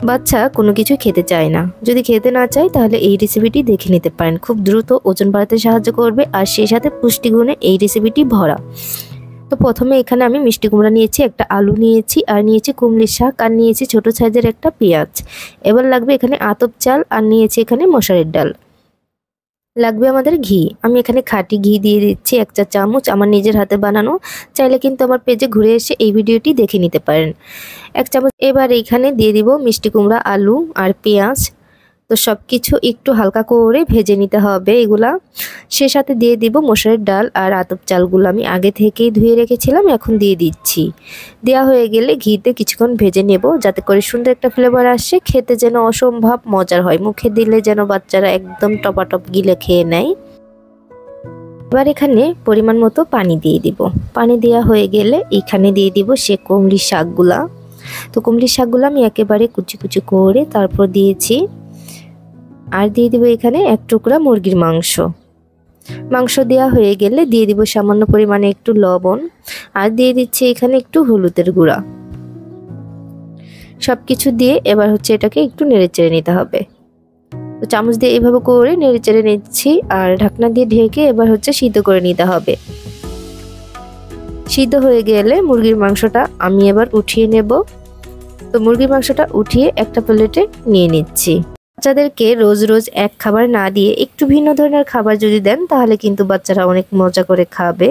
বাচ্চা কোনো কিছু খেতে চায় না, যদি খেতে না চায় তাহলে এই রেসিপিটি দেখে নিতে পারেন। খুব দ্রুত ওজন বাড়াতে সাহায্য করবে আর সেই সাথে পুষ্টিগুণে এই রেসিপিটি ভরা। তো প্রথমে এখানে আমি মিষ্টি কুমড়া নিয়েছি, একটা আলু নিয়েছি, আর নিয়েছি কুমড়ির শাক, আর নিয়েছি ছোট সাইজের একটা পেঁয়াজ। এবার লাগবে এখানে আতপ চাল, আর নিয়েছি এখানে মশারির ডাল। লাগবে আমাদের ঘি। আমি এখানে খাঁটি ঘি দিয়ে দিচ্ছি 1 চা চামচ, আমার নিজের হাতে বানানো। চাইলে কিন্তু আমার পেজে ঘুরে এসে এই ভিডিওটি দেখে নিতে পারেন। 1 চামচ। এবার এইখানে দিয়ে দিব মিষ্টি কুমড়া, আলু আর পেঁয়াজ। তো সব কিছু একটু হালকা করে ভেজে নিতে হবে এগুলা। সে সাথে দিয়ে দিব মসুরের ডাল আর আতপ চালগুলো আমি আগে থেকেই ধুয়ে রেখেছিলাম, এখন দিয়ে দিচ্ছি। দেওয়া হয়ে গেলে ঘিতে কিছুক্ষণ ভেজে নেব, যাতে করে সুন্দর একটা ফ্লেভার আসে, খেতে যেন অসম্ভব মজার হয়, মুখে দিলে যেন বাচ্চারা একদম টপাটপ গিলে খেয়ে নেয়। এবার এখানে পরিমাণ মতো পানি দিয়ে দিব। পানি দেওয়া হয়ে গেলে এখানে দিয়ে দিব সে কুমড়ির শাকগুলা। তো কুমড়ির শাকগুলো আমি একেবারে কুচি কুচি করে তারপর দিয়েছি। আর দিয়ে দিব এখানে 1 টুকরা মুরগির মাংস। মাংস দেওয়া হয়ে গেলে দিয়ে দিব সামান্য পরিমাণে একটু লবণ, আর দিয়ে দিচ্ছি এখানে একটু হলুদের গুঁড়া। সবকিছু দিয়ে এবার এটাকে একটু নেড়েচেড়ে নিতে হবে। তো চামচ দিয়ে এভাবে করে নেড়েচেড়ে নিচ্ছি, আর ঢাকনা দিয়ে ঢেকে এবার সিদ্ধ করে নিতে হবে। সিদ্ধ হয়ে গেলে মুরগির মাংসটা আমি এবার উঠিয়ে নেব। তো মুরগির মাংসটা উঠিয়ে একটা প্লেটে নিয়ে নিচ্ছি। বাচ্চাদেরকে রোজ রোজ এক খাবার না দিয়ে একটু ভিন্ন ধরনের খাবার যদি দেন তাহলে কিন্তু বাচ্চারা অনেক মজা করে খাবে।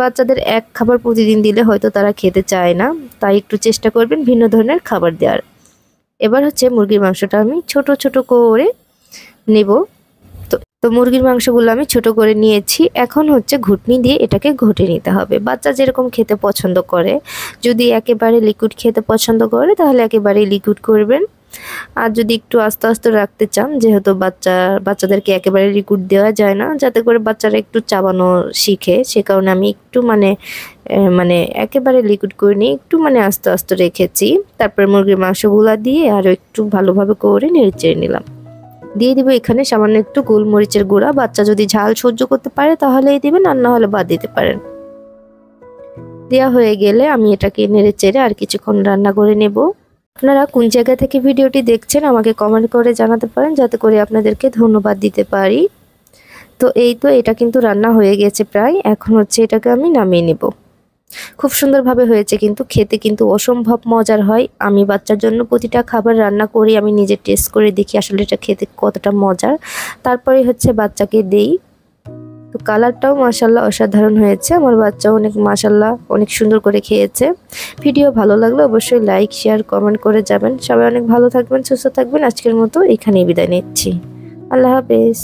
বাচ্চাদের এক খাবার প্রতিদিন দিলে হয়তো তারা খেতে চায় না, তাই একটু চেষ্টা করবেন ভিন্ন ধরনের খাবার দেওয়ার। এবার মুরগির মাংসটা আমি ছোট ছোট করে নেব। তো মুরগির মাংসগুলো আমি ছোট করে নিয়েছি। এখন ঘুটনি দিয়ে এটাকে ঘুটে নিতে হবে। বাচ্চা যেরকম খেতে পছন্দ করে, যদি একেবারে লিকুইড খেতে পছন্দ করে তাহলে একেবারে লিকুইড করবেন। আর যদি একটু আস্তে আস্তে রাখতে চান, যেহেতু বাচ্চাদেরকে একেবারে লিকুইড দেওয়া যায় না, যাতে করে বাচ্চারা একটু চাবানো শিখে, সে কারণে আমি একটু মানে একেবারে লিকুইড করে নিয়ে একটু আস্তে আস্তে রেখেছি। তারপর মুরগির মাংসগুলো দিয়ে আরও একটু ভালোভাবে করে নেড়েচেড়ে নিলাম। দিয়ে দিব এখানে সামান্য একটু গোলমরিচের গুঁড়া। বাচ্চা যদি ঝাল সহ্য করতে পারে তাহলেই দিবেন, আর না হলে বাদ দিতে পারেন। দেওয়া হয়ে গেলে আমি এটাকে নেড়েচেড়ে আর কিছুক্ষণ রান্না করে নেব। আপনারা কোন জায়গা থেকে ভিডিওটি দেখছেন আমাকে কমেন্ট করে জানাতে পারেন, যাতে করে আপনাদেরকে ধন্যবাদ দিতে পারি। তো এটা কিন্তু রান্না হয়ে গেছে প্রায়। এখন এটাকে আমি নামিয়ে নেব। খুব সুন্দরভাবে হয়েছে, কিন্তু খেতে কিন্তু অসম্ভব মজার হয়। আমি বাচ্চার জন্য প্রতিটা খাবার রান্না করি, আমি নিজে টেস্ট করে দেখি আসলে এটা খেতে কতটা মজার, তারপরে বাচ্চাকে দেই। তো কালারটাও মাশাআল্লাহ অসাধারণ হয়েছে। আমার বাচ্চা মাশাআল্লাহ অনেক সুন্দর করে খেয়েছে। ভিডিও ভালো লাগলে অবশ্যই লাইক, শেয়ার, কমেন্ট করে যাবেন। সবাই অনেক ভালো থাকবেন, সুস্থ থাকবেন। আজকের মতো এখানেই বিদায় নিচ্ছি। আল্লাহ হাফেজ।